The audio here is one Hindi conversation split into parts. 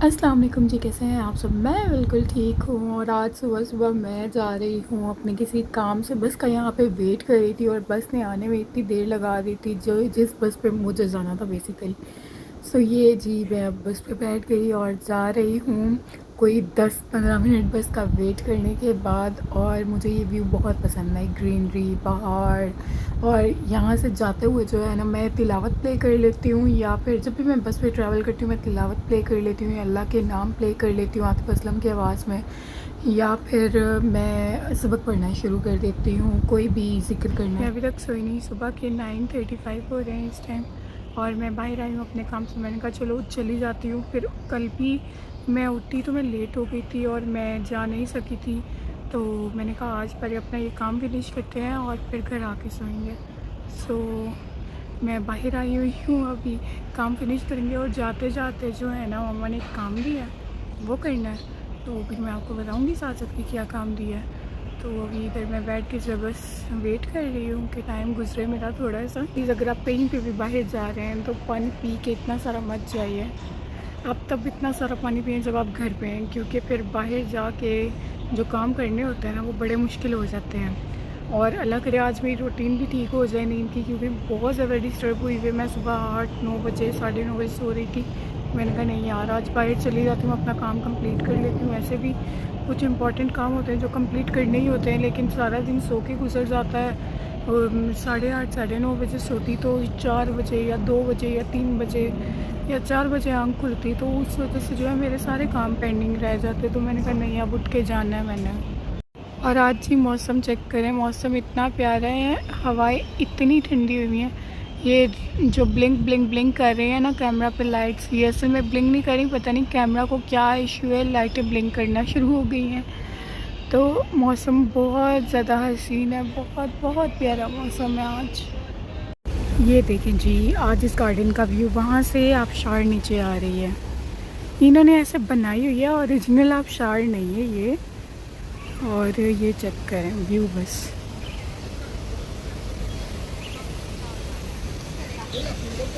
अस्सलाम वालेकुम जी, कैसे हैं आप सब। मैं बिल्कुल ठीक हूँ। और आज सुबह सुबह मैं जा रही हूँ अपने किसी काम से। बस का यहाँ पे वेट कर रही थी और बस ने आने में इतनी देर लगा दी थी, जो जिस बस पे मुझे जाना था बेसिकली। सो ये जी मैं अब बस पे बैठ गई और जा रही हूँ कोई 10-15 मिनट बस का वेट करने के बाद। और मुझे ये व्यू बहुत पसंद है, ग्रीनरी, पहाड़। और यहाँ से जाते हुए जो है ना, मैं तिलावत प्ले कर लेती हूँ, या फिर जब भी मैं बस में ट्रैवल करती हूँ मैं तिलावत प्ले कर लेती हूँ, या अल्लाह के नाम प्ले कर लेती हूँ आतिफ़ असलम की आवाज़ में। या फिर मैं सबक पढ़ना शुरू कर देती हूँ, कोई भी ज़िक्र करना। मैं अभी तक सोई नहीं, सुबह के 9:35 हो रहे हैं इस टाइम। और मैं बाहर आई हूँ अपने काम से। मैंने कहा चलो चली जाती हूँ। फिर कल भी मैं उठी तो मैं लेट हो गई थी और मैं जा नहीं सकी थी, तो मैंने कहा आज पहले अपना ये काम फिनिश करते हैं और फिर घर आके सोएंगे। सो मैं बाहर आई हुई हूँ, अभी काम फिनिश करेंगे। और जाते जाते जो है ना, मम्मा ने एक काम दिया है, वो करना है। तो फिर मैं आपको बताऊँगी साथ साथ कि क्या काम दिया है। तो अभी इधर मैं बैठ के जब बस वेट कर रही हूँ कि टाइम गुजरे मेरा थोड़ा सा। प्लीज़ अगर आप कहीं पे भी बाहर जा रहे हैं तो पानी पी के इतना सारा मत जाइए। आप तब इतना सारा पानी पिए जब आप घर पे हैं, क्योंकि फिर बाहर जाके जो काम करने होते हैं ना, वो बड़े मुश्किल हो जाते हैं। और अल्लाह करे आज मेरी रूटीन भी ठीक हो जाए नींद की, क्योंकि बहुत ज़्यादा डिस्टर्ब हुई हुई। मैं सुबह 8-9 बजे 9:30 बजे सो रही थी। मैंने कहा नहीं यार, आज बाहर चली जाती हूँ, अपना काम कंप्लीट कर लेती हूँ। ऐसे भी कुछ इंपॉर्टेंट काम होते हैं जो कंप्लीट करने ही होते हैं, लेकिन सारा दिन सो के गुजर जाता है। और 8:30 9:30 बजे सोती तो 4 बजे या 2 बजे या 3 बजे या 4 बजे आँख खुलती, तो उस वजह से जो है मेरे सारे काम पेंडिंग रह जाते। तो मैंने कहा नहीं, अब उठ के जाना है मैंने। और आज ही मौसम चेक करें, मौसम इतना प्यारा है, हवाएं इतनी ठंडी हुई हैं। ये जो ब्लिंक ब्लिंक ब्लिंक कर रही है ना कैमरा पे लाइट्स, ये असल में ब्लिंक नहीं कर रही, पता नहीं कैमरा को क्या इशू है, लाइटें ब्लिंक करना शुरू हो गई हैं। तो मौसम बहुत ज़्यादा हसीन है, बहुत बहुत प्यारा मौसम है आज। ये देखें जी, आज इस गार्डन का व्यू, वहाँ से आबशार नीचे आ रही है। इन्होंने ऐसे बनाई हुई है, ओरिजिनल आबशार नहीं है ये। और ये चेक करें व्यू बस।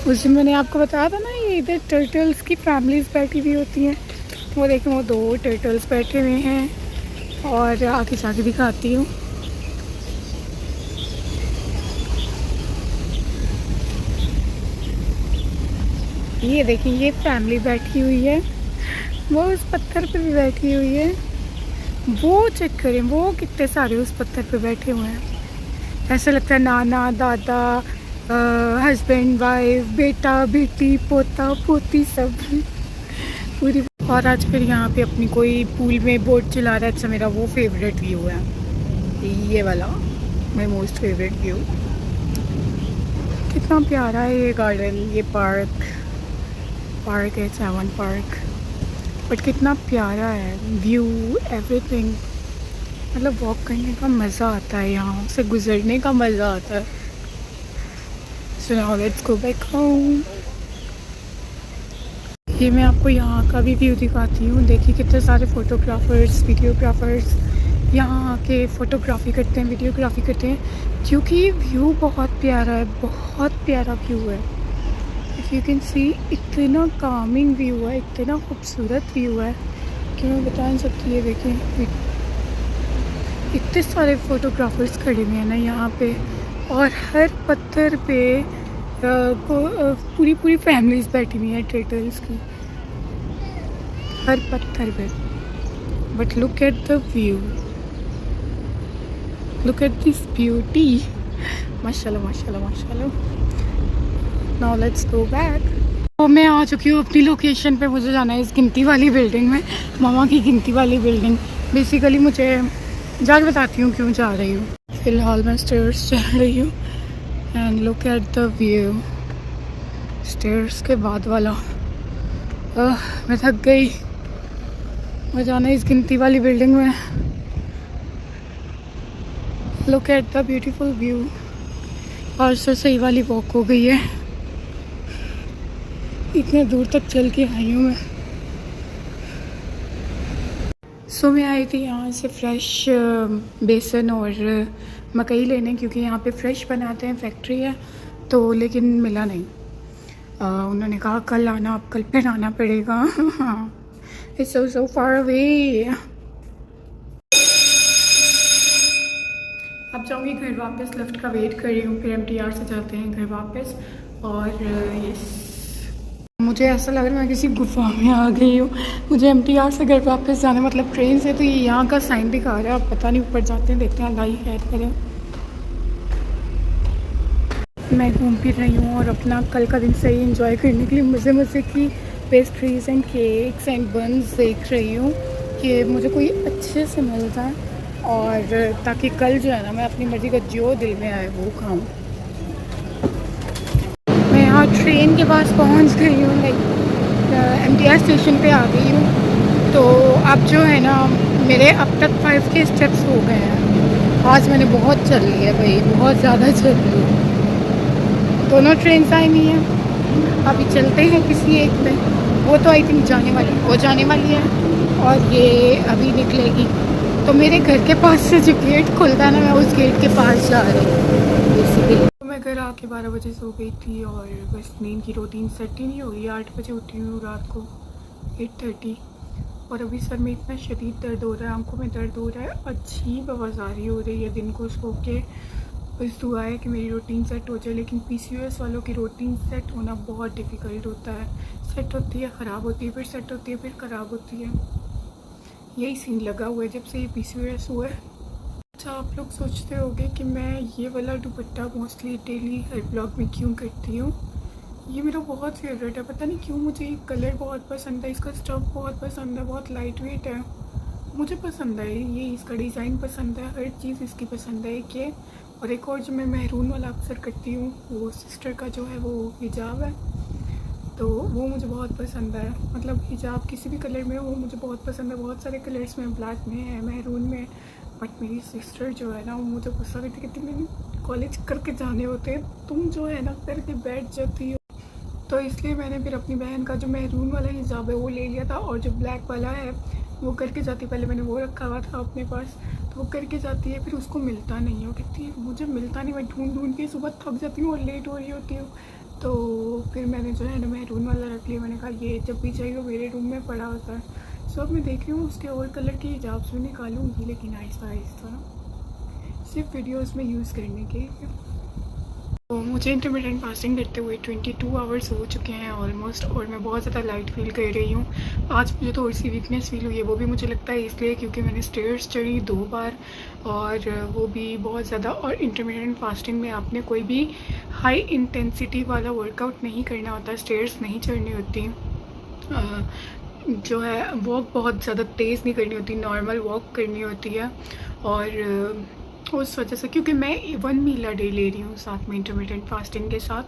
उस दिन मैंने आपको बताया था ना, ये इधर टर्टल्स की फैमिलीज बैठी हुई होती हैं। वो देखें, वो 2 टर्टल्स बैठे हुए हैं। और आगे जाके दिखाती हूँ। ये देखिए, ये फैमिली बैठी हुई है, वो उस पत्थर पे भी बैठी हुई है। वो चेक करें, वो कितने सारे उस पत्थर पे बैठे हुए हैं। ऐसा लगता है नाना दादा, हस्बैंड वाइफ, बेटा बेटी, पोता पोती, सब पूरी। और आज फिर यहाँ पे अपनी कोई पूल में बोट चला रहा है। अच्छा, मेरा वो फेवरेट व्यू है ये वाला, माई मोस्ट फेवरेट व्यू। कितना प्यारा है ये गार्डन, ये पार्क है चैवन पार्क। बट कितना प्यारा है व्यू, एवरीथिंग। मतलब वॉक करने का मज़ा आता है, यहाँ से गुज़रने का मज़ा आता है। So now let's go back home. ये मैं आपको यहाँ का भी व्यू दिखाती हूँ। देखिए कितने सारे फ़ोटोग्राफ़र्स, वीडियोग्राफ़र्स यहाँ आके फ़ोटोग्राफ़ी करते हैं, वीडियोग्राफ़ी करते हैं, क्योंकि व्यू बहुत प्यारा है, बहुत प्यारा व्यू है। इफ़ यू कैन सी, इतना कामिंग व्यू है, इतना खूबसूरत व्यू है कि मैं बता नहीं सकती। ये देखें, इतने सारे फ़ोटोग्राफ़र्स खड़े हुए हैं ना यहाँ पे। और हर पत्थर पे पूरी पूरी फैमिलीज़ बैठी हुई हैं टर्टल्स की, हर पत्थर पे। But look at the view, look at this beauty. माशाल्लाह माशाल्लाह माशाल्लाह। Now let's go back. तो मैं आ चुकी हूँ अपनी लोकेशन पे। मुझे जाना है इस गिनती वाली बिल्डिंग में, मामा की गिनती वाली बिल्डिंग। बेसिकली मुझे जाके बताती हूँ क्यों जा रही हूँ। फ़िलहाल मैं स्टेयर्स चढ़ रही हूँ। And look at the view, stairs के बाद वाला। मैं थक गई, मैं जाना है इस गिनती वाली बिल्डिंग में। Look at the beautiful view. आज तो सही वाली वॉक हो गई है, इतने दूर तक चल के आई हूँ मैं। सो मैं आई थी यहाँ से फ्रेश बेसन और मकई लेने, क्योंकि यहाँ पे फ्रेश बनाते हैं, फैक्ट्री है। तो लेकिन मिला नहीं। उन्होंने कहा कल आना, अब कल फिर आना पड़ेगा। हाँ, It's so far away. अब जाऊँगी घर वापस, लिफ्ट का वेट कर रही हूँ, फिर MTR से जाते हैं घर वापस। और यस, मुझे ऐसा लग रहा है मैं किसी गुफा में आ गई हूँ। मुझे MTR से घर वापस जाना, मतलब ट्रेन से तो ये यहाँ का साइन दिखा रहा है, अब पता नहीं ऊपर जाते हैं, देखते हैं, अल्लाह ही खैर करें। मैं घूम फिर रही हूँ और अपना कल का दिन सही एंजॉय करने के लिए मज़े मज़े की pastries and cakes and buns देख रही हूँ कि मुझे कोई अच्छे से मिल जाए, और ताकि कल जो है ना मैं अपनी मर्ज़ी का जो दिल में आए वो खाऊं। मैं यहाँ ट्रेन के पास पहुँच गई हूँ, लाइक MTR स्टेशन पे आ गई हूँ। तो अब जो है ना मेरे अब तक 5 के स्टेप्स हो गए हैं। आज मैंने बहुत चल लिया भाई, बहुत ज़्यादा चल ली। दोनों ट्रेन आई हुई हैं, अभी चलते हैं किसी एक पे। वो तो आई थिंक जाने वाली है और ये अभी निकलेगी। तो मेरे घर के पास से जो गेट खुलता है ना, मैं उस गेट के पास जा रही हूँ बेसिकली। तो मैं घर आके 12 बजे सो गई थी और बस नींद की रूटीन सेट ही नहीं हो रही। 8 बजे उठी हूँ रात को 8:30, और अभी सर में इतना शदीद दर्द हो रहा है, आंखों में दर्द हो रहा है, अजीब आवाज़ारी हो रही है दिन को सो के। बस दुआ है कि मेरी रूटीन सेट हो जाए, लेकिन PCOS वालों की रूटीन सेट होना बहुत डिफ़िकल्ट होता है। सेट होती है, ख़राब होती है, फिर सेट होती है, फिर ख़राब होती है। यही सीन लगा हुआ है जब से ये PCOS हुआ है। अच्छा, आप लोग सोचते होंगे कि मैं ये वाला दुपट्टा मोस्टली डेली हर ब्लॉग में क्यों करती हूँ। ये मेरा बहुत फेवरेट है, पता नहीं क्यों, मुझे ये कलर बहुत पसंद है, इसका स्टफ बहुत पसंद है, बहुत लाइट वेट है, मुझे पसंद है ये, इसका डिज़ाइन पसंद है, हर चीज़ इसकी पसंद है। एक ये, और एक और जो मैं महरून वाला अक्सर करती हूँ, वो सिस्टर का जो है वो हिजाब है, तो वो मुझे बहुत पसंद है। मतलब हिजाब किसी भी कलर में वो मुझे बहुत पसंद है। बहुत सारे कलर्स में, ब्लैक में है, महरून में, बट मेरी सिस्टर जो है ना वो मुझे गुस्सा करती है, कहती मैंने कॉलेज करके जाने होते हैं, तुम जो है ना करके बैठ जाती हो। तो इसलिए मैंने फिर अपनी बहन का जो महरून वाला हिजाब है वो ले लिया था, और जो ब्लैक वाला है वो करके जाती, पहले मैंने वो रखा हुआ था अपने पास, तो वो करके जाती है, फिर उसको मिलता नहीं है, वो कहती है मुझे मिलता नहीं, मैं ढूंढ के सुबह थक जाती हूँ और लेट हो रही होती हूँ। तो फिर मैंने जो है ना महरून वाला रख लिया, मैंने कहा ये जब भी चाहिए मेरे रूम में पड़ा होता है। सो अब मैं देख रही हूँ उसके और कलर की हिजाब से निकालूँगी, लेकिन आहिस्ता आहिस्ता, सिर्फ वीडियोज़ में यूज़ करने के। तो मुझे इंटरमीडिएट फास्टिंग करते हुए 22 आवर्स हो चुके हैं ऑलमोस्ट, और मैं बहुत ज़्यादा लाइट फील कर रही हूँ। आज मुझे थोड़ी सी वीकनेस फील हुई है, वो भी मुझे लगता है इसलिए क्योंकि मैंने स्टेयर्स चढ़ी 2 बार, और वो भी बहुत ज़्यादा। और इंटरमीडिएट फास्टिंग में आपने कोई भी हाई इंटेंसिटी वाला वर्कआउट नहीं करना होता, स्टेयर्स नहीं चढ़नी होती, जो है वॉक बहुत ज़्यादा तेज़ नहीं करनी होती, नॉर्मल वॉक करनी होती है। और उस वजह से, क्योंकि मैं 1 मील अ डे ले रही हूँ साथ में इंटरमीडिएट फास्टिंग के साथ,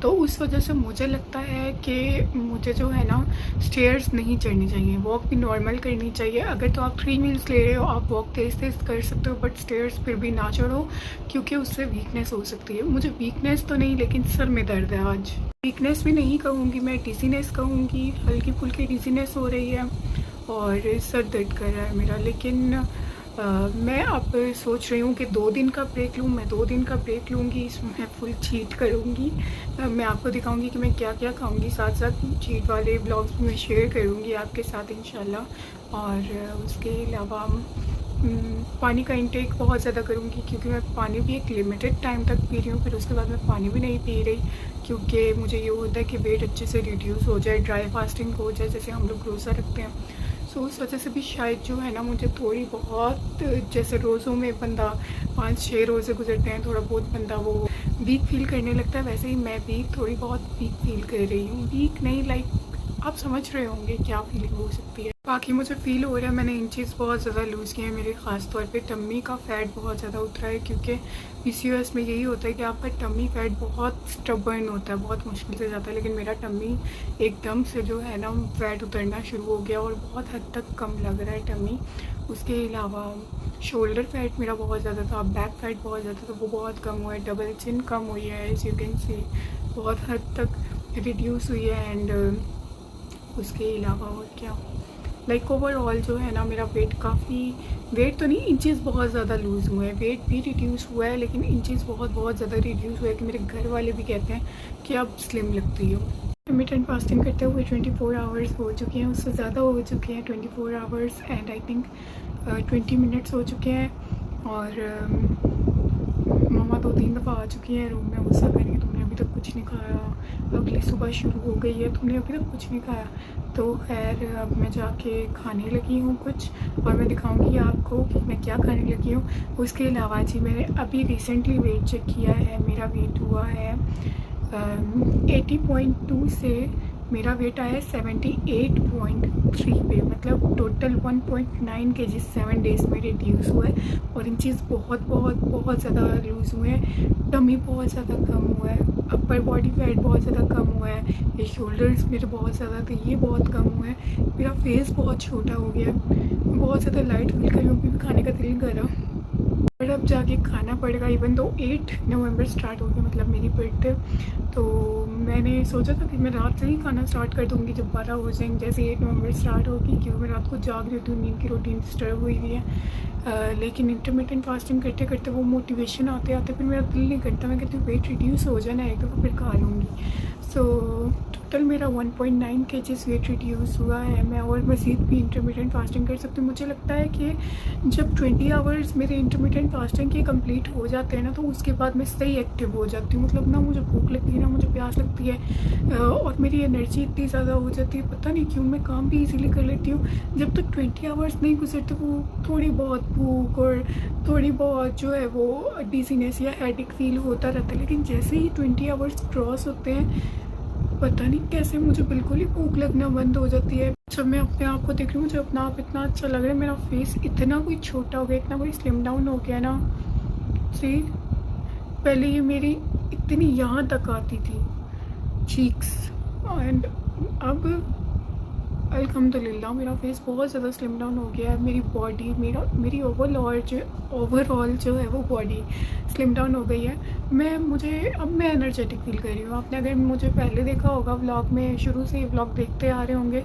तो उस वजह से मुझे लगता है कि मुझे जो है ना स्टेयर्स नहीं चढ़नी चाहिए, वॉक भी नॉर्मल करनी चाहिए। अगर तो आप 3 मील्स ले रहे हो, आप वॉक तेज़ तेज़ कर सकते हो, बट स्टेयर्स फिर भी ना चढ़ो, क्योंकि उससे वीकनेस हो सकती है। मुझे वीकनेस तो नहीं, लेकिन सर में दर्द है आज। वीकनेस भी नहीं कहूँगी मैं, डिजीनेस कहूँगी, हल्की फुल्की डिजीनेस हो रही है और सर दर्द कर रहा है मेरा। लेकिन मैं अब सोच रही हूँ कि 2 दिन का ब्रेक लूँ, मैं 2 दिन का ब्रेक लूँगी, इसमें मैं फुल चीट करूँगी। मैं आपको दिखाऊँगी कि मैं क्या क्या खाऊँगी, साथ साथ चीट वाले ब्लॉग्स भी मैं शेयर करूँगी आपके साथ इंशाल्लाह। और उसके अलावा पानी का इंटेक बहुत ज़्यादा करूँगी, क्योंकि मैं पानी भी एक लिमिटेड टाइम तक पी रही हूँ, फिर उसके बाद मैं पानी भी नहीं पी रही, क्योंकि मुझे ये होता है कि वेट अच्छे से रिड्यूस हो जाए, ड्राई फास्टिंग हो जाए, जैसे हम लोग रोज़ा रखते हैं। सो उस वजह से भी शायद जो है ना मुझे थोड़ी बहुत, जैसे रोज़ों में बंदा 5-6 रोज़े गुजरते हैं, थोड़ा बहुत बंदा वो वीक फील करने लगता है, वैसे ही मैं भी थोड़ी बहुत वीक फील कर रही हूँ। वीक नहीं, लाइक आप समझ रहे होंगे क्या फीलिंग हो सकती है। बाकी मुझे फील हो रहा है मैंने इंचेस बहुत ज़्यादा लूज़ किए हैं, मेरे ख़ास तौर पे टम्मी का फ़ैट बहुत ज़्यादा उतरा है, क्योंकि PCOS में यही होता है कि आपका टम्मी फ़ैट बहुत स्टबर्न होता है, बहुत मुश्किल से जाता है। लेकिन मेरा टम्मी एकदम से जो है ना फ़ैट उतरना शुरू हो गया, और बहुत हद तक कम लग रहा है टम्मी। उसके अलावा शोल्डर फैट मेरा बहुत ज़्यादा था, बैक फैट बहुत ज़्यादा था, वो बहुत कम हुआ है। डबल चिन कम हुई है, एज यू कैन सी, बहुत हद तक रिड्यूस हुई है। एंड उसके अलावा और क्या, लाइक ओवरऑल जो है ना मेरा वेट काफ़ी, वेट तो नहीं, इंचेस बहुत ज़्यादा लूज़ हुए हैं। वेट भी रिड्यूस हुआ है, लेकिन इंचेस बहुत बहुत ज़्यादा रिड्यूस हुआ है कि मेरे घर वाले भी कहते हैं कि अब स्लिम लगती हो। इंटरमिटेंट फास्टिंग करते हुए 24 आवर्स हो चुके हैं, उससे ज़्यादा हो चुके हैं, 24 hours and I think 20 minutes हो चुके हैं। और मम्मा 2-3 दफ़ा आ चुकी हैं रूम में, गुस्सा करेंगे तुमने अभी तक कुछ नहीं खाया, अगली सुबह शुरू हो गई है, तुमने अभी तक कुछ नहीं खाया। तो खैर अब मैं जाके खाने लगी हूँ कुछ, और मैं दिखाऊंगी आपको कि मैं क्या खाने लगी हूँ। उसके अलावा जी मैंने अभी रिसेंटली वेट चेक किया है, मेरा वेट हुआ है 80.2 से मेरा वेट आया 78.3 पे, मतलब टोटल 1.9 kg 7 डेज़ में रिड्यूस हुआ है। और इन चीज़ बहुत बहुत बहुत ज़्यादा लूज़ हुए हैं, टमी बहुत ज़्यादा कम हुआ है, अपर बॉडी फैट बहुत ज़्यादा कम हुआ है, ये शोल्डर्स मेरे बहुत ज़्यादा थे ये बहुत कम हुए हैं, मेरा फेस बहुत छोटा हो गया, बहुत ज़्यादा लाइट फील कर रही हूँ, भी खाने का दिल नहीं कर रहा, पर अब जाके खाना पड़ेगा। इवन तो 8 नवंबर स्टार्ट हो गया, मतलब मेरी बर्थडे, तो मैंने सोचा था कि मैं रात से ही खाना स्टार्ट कर दूँगी जब 12 हो जाएंगे, जैसे 8 नवंबर स्टार्ट होगी, क्योंकि मैं रात को जाग रही हूँ, नींद की रूटीन डिस्टर्ब हुई हुई है। लेकिन इंटरमिटेंट फास्टिंग करते करते वो मोटिवेशन आते आते फिर मेरा दिल नहीं करता, मैं कहती हूँ वेट रिड्यूस हो जाना एक दफ़ा फिर खा लूँगी। सो टोटल मेरा 1.9 kg वेट रिड्यूस हुआ है। मैं और मज़ीद भी इंटरमिटेंट फास्टिंग कर सकती हूँ। मुझे लगता है कि जब 20 आवर्स मेरे इंटरमिटेंट फास्टिंग के कंप्लीट हो जाते हैं ना, तो उसके बाद मैं सही एक्टिव हो जाती हूँ, मतलब ना मुझे भूख लगती है ना मुझे प्यास लगती है, और मेरी एनर्जी इतनी ज़्यादा हो जाती है, पता नहीं क्यों मैं काम भी इजीली कर लेती हूँ। जब तक 20 आवर्स नहीं गुजरते वो थोड़ी बहुत भूख और थोड़ी बहुत जो है वो डिजीनेस या हेडेक फील होता रहता है, लेकिन जैसे ही 20 आवर्स क्रॉस होते हैं पता नहीं कैसे मुझे बिल्कुल ही भूख लगना बंद हो जाती है। जब मैं अपने आप को देख रही हूँ मुझे अपना आप इतना अच्छा लग रहा है, मेरा फेस इतना कोई छोटा हो गया, इतना कोई स्लिम डाउन हो गया ना। सी पहले ये मेरी इतनी यहाँ तक आती थी चीक्स, एंड अब अल्हम्दुलिल्लाह मेरा फेस बहुत ज़्यादा स्लिम डाउन हो गया है। मेरी बॉडी मेरी ओवरऑल जो है वो बॉडी स्लिम डाउन हो गई है। अब मैं एनर्जेटिक फील कर रही हूँ। आपने अगर मुझे पहले देखा होगा व्लॉग में, शुरू से ही व्लॉग देखते आ रहे होंगे,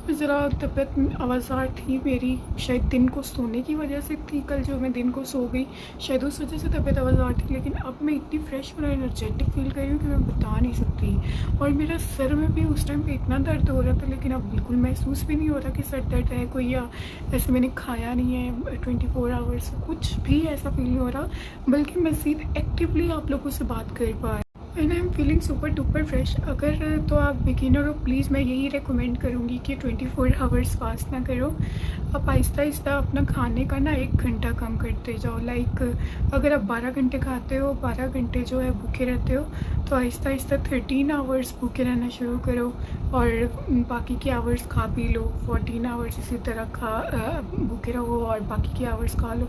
तो ज़रा तबीयत आवाज़ार थी मेरी, शायद दिन को सोने की वजह से थी, कल जो मैं दिन को सो गई शायद उस वजह से तबीयत आवाज़ार थी। लेकिन अब मैं इतनी फ्रेश और एनर्जेटिक फील कर रही हूँ कि मैं बता नहीं सकती। और मेरा सर में भी उस टाइम पे इतना दर्द हो रहा था, लेकिन अब बिल्कुल महसूस भी नहीं हो रहा कि सर दर्द है कोई, या ऐसे मैंने खाया नहीं है 24 आवर्स, कुछ भी ऐसा फील नहीं हो रहा, बल्कि मज़ीद एक्टिवली आप लोगों से बात कर पा रही and I am feeling super duper fresh. अगर तो आप बिगिनर हो प्लीज़ मैं यही रेकमेंड करूँगी कि 24 आवर्स फास्ट ना करो, आप आहिस्ता आहिस्ता अपना खाने का ना 1 घंटा कम करते जाओ। लाइक अगर आप 12 घंटे खाते हो, 12 घंटे जो है भूखे रहते हो, तो आहिस्ता आहिस्ता 13 आवर्स भूखे रहना शुरू करो और बाकी के आवर्स खा पी लो। 14 आवर्स इसी तरह भूखे रहो और बाकी के आवर्स खा लो।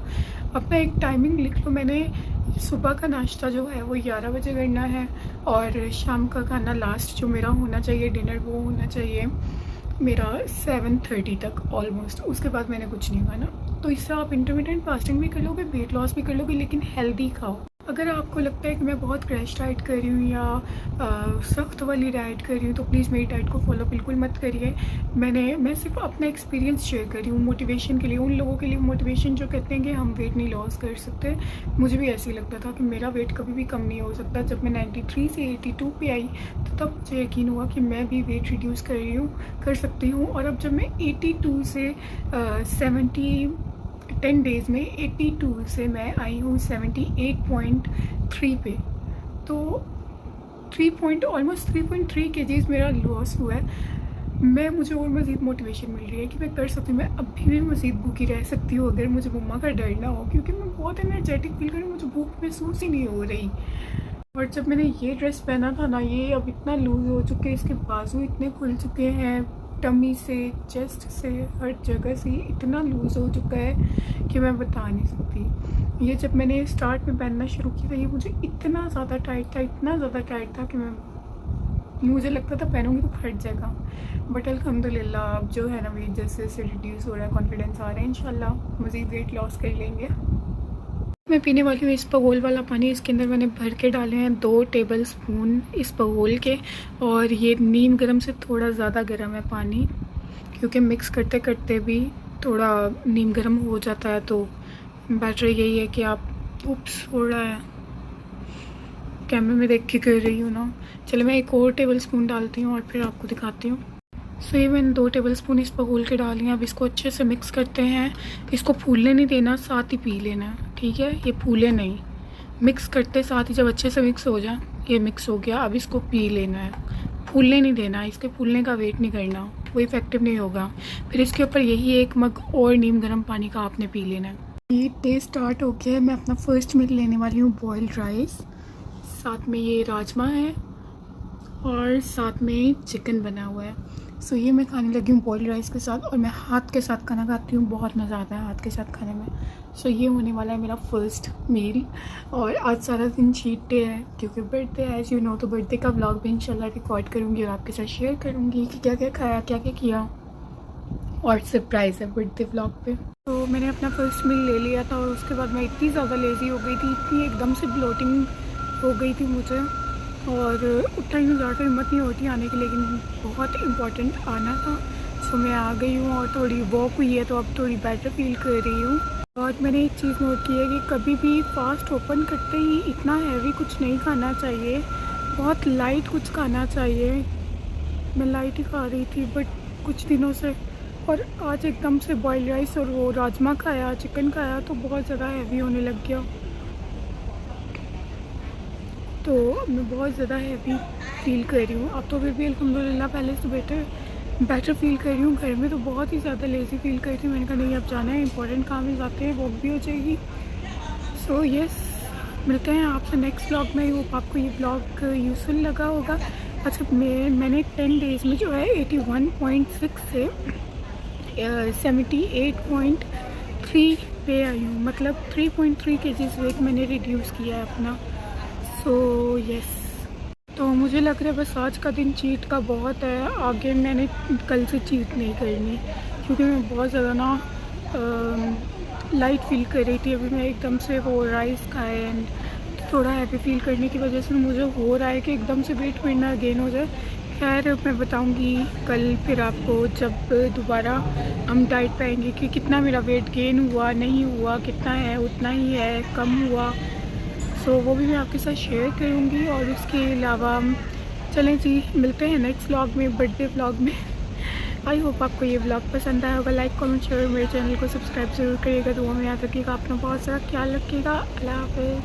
अपना एक टाइमिंग लिख लो। मैंने सुबह का नाश्ता जो है वो 11 बजे करना है, और शाम का खाना लास्ट जो मेरा होना चाहिए डिनर, वो होना चाहिए मेरा 7:30 तक ऑलमोस्ट। उसके बाद मैंने कुछ नहीं खाना। तो इससे आप इंटरमिटेंट फास्टिंग भी कर लोगे, वेट लॉस भी कर लोगे, लेकिन हेल्दी खाओ। अगर आपको लगता है कि मैं बहुत क्रैश डाइट कर रही हूँ या सख्त वाली डाइट कर रही हूँ, तो प्लीज़ मेरी डाइट को फॉलो बिल्कुल मत करिए। मैं सिर्फ अपना एक्सपीरियंस शेयर कर रही हूँ मोटिवेशन के लिए, उन लोगों के लिए मोटिवेशन जो कहते हैं कि हम वेट नहीं लॉस कर सकते। मुझे भी ऐसे ही लगता था कि मेरा वेट कभी भी कम नहीं हो सकता। जब मैं 93 से 82 पे आई तो तब मुझे यकीन हुआ कि मैं भी वेट रिड्यूस कर सकती हूँ। और अब जब मैं 82 से 10 डेज़ में 82 से मैं आई हूँ 78.3 पे, तो ऑलमोस्ट 3.3 kgs मेरा लॉस हुआ है। मुझे और मज़ीद मोटिवेशन मिल रही है कि मैं कर सकती हूँ, मैं अभी भी मज़ीद भूखी रह सकती हूँ अगर मुझे मम्मा का डर ना हो, क्योंकि मैं बहुत एनर्जेटिक फील कर रही हूँ, मुझे भूख महसूस ही नहीं हो रही। और जब मैंने ये ड्रेस पहना था ना, ये अब इतना लूज़ हो चुके हैं, इसके बाजू इतने खुल चुके हैं, टमी से चेस्ट से हर जगह से इतना लूज़ हो चुका है कि मैं बता नहीं सकती। ये जब मैंने स्टार्ट में पहनना शुरू किया था, ये मुझे इतना ज़्यादा टाइट था, इतना ज़्यादा टाइट था कि मुझे लगता था पहनूंगी तो फट जाएगा। बट अल्हम्दुलिल्लाह अब जो है ना वेट जैसे जैसे रिड्यूस हो रहा है, कॉन्फिडेंस आ रहा है, इंशाल्लाह मज़ीद वेट लॉस कर लेंगे। मैं पीने वाली हूँ इस बगोल वाला पानी। इसके अंदर मैंने भर के डाले हैं 2 टेबल स्पून इस बगोल के, और ये नीम गर्म से थोड़ा ज़्यादा गर्म है पानी, क्योंकि मिक्स करते करते भी थोड़ा नीम गर्म हो जाता है। तो बेटर यही है कि आप थोड़ा है कैमरे में देख के कर रही हूँ ना। चलो मैं एक और टेबल स्पून डालती हूँ और फिर आपको दिखाती हूँ। सो ये मैंने 2 टेबल स्पून इस पर घोल के डाली हैं। अब इसको अच्छे से मिक्स करते हैं। इसको फूलने नहीं देना, साथ ही पी लेना है, ठीक है। ये फूले नहीं, मिक्स करते साथ ही जब अच्छे से मिक्स हो जाए, ये मिक्स हो गया, अब इसको पी लेना है, फूलने नहीं देना। इसके फूलने का वेट नहीं करना, वो इफेक्टिव नहीं होगा। फिर इसके ऊपर यही 1 मग और नीम गर्म पानी का आपने पी लेना है। ये डे स्टार्ट हो गया है। मैं अपना फर्स्ट मील लेने वाली हूँ बॉइल्ड राइस, साथ में ये राजमा है और साथ में चिकन बना हुआ है। सो ये मैं खाने लगी हूँ बॉइल्ड राइस के साथ, और मैं हाथ के साथ खाना खाती हूँ, बहुत मज़ा आता है हाथ के साथ खाने में। सो ये होने वाला है मेरा फर्स्ट मील। और आज सारा दिन चीट डे है क्योंकि बर्थडे है, एज यू नो। तो बर्थडे का व्लॉग भी इंशाल्लाह रिकॉर्ड करूँगी और आपके साथ शेयर करूँगी कि क्या क्या खाया, क्या क्या किया, और सरप्राइज़ है बर्थडे व्लॉग पे। तो मैंने अपना फर्स्ट मील ले लिया था और उसके बाद मैं इतनी ज़्यादा लेज़ी हो गई थी, इतनी एकदम से ब्लोटिंग हो गई थी मुझे, और उतना ही ज़्यादा हिम्मत नहीं होती आने की, लेकिन बहुत इम्पॉर्टेंट आना था। सो मैं आ गई हूँ और थोड़ी वॉक हुई है तो अब थोड़ी बेटर फील कर रही हूँ। और मैंने एक चीज़ नोट की है कि कभी भी फास्ट ओपन करते ही इतना हैवी कुछ नहीं खाना चाहिए, बहुत लाइट कुछ खाना चाहिए। मैं लाइट ही खा रही थी बट कुछ दिनों से, और आज एकदम से बॉइल्ड राइस और वो राजमा खाया, चिकन खाया, तो बहुत ज़्यादा हैवी होने लग गया। तो मैं बहुत ज़्यादा हैवी फील कर रही हूँ अब तो, फिर भी अल्हम्दुलिल्लाह पहले से बेटर फील कर रही हूँ। घर में तो बहुत ही ज़्यादा लेज़ी फील कर रही थी। मैंने कहा नहीं, अब जाना है, इंपॉर्टेंट काम ही जाते हैं, वॉक भी हो जाएगी। सो यस, मिलते हैं आपसे नेक्स्ट व्लॉग में। होप आपको ये व्लॉग यूज़फुल लगा होगा। अच्छा, मैंने 10 डेज़ में जो है 81.6 से 78.3 पे आई हूँ, मतलब 3.3 kg वेट मैंने रिड्यूस किया है अपना। सो यस, तो मुझे लग रहा है बस आज का दिन चीट का बहुत है, आगे मैंने कल से चीट नहीं करनी, क्योंकि मैं बहुत ज़्यादा ना लाइट फील कर रही थी। अभी मैं एकदम से वो राइस खाए एंड थोड़ा हैवी फील करने की वजह से मुझे हो रहा है कि एकदम से वेट फिर ना गेन हो जाए। खैर मैं बताऊंगी कल फिर आपको, जब दोबारा हम डाइट पे आएंगे, कि कितना मेरा वेट गेन हुआ, नहीं हुआ, कितना है, उतना ही है, कम हुआ। सो वो भी मैं आपके साथ शेयर करूँगी। और उसके अलावा चलें जी, मिलते हैं नेक्स्ट व्लॉग में, बर्थडे व्लॉग में। आई होप आपको ये व्लॉग पसंद आया होगा। लाइक कमेंट शेयर, मेरे चैनल को सब्सक्राइब जरूर करिएगा। दुआ में याद रखिएगा, अपना बहुत सारा ख्याल रखिएगा। अल्लाह हाफ़िज़।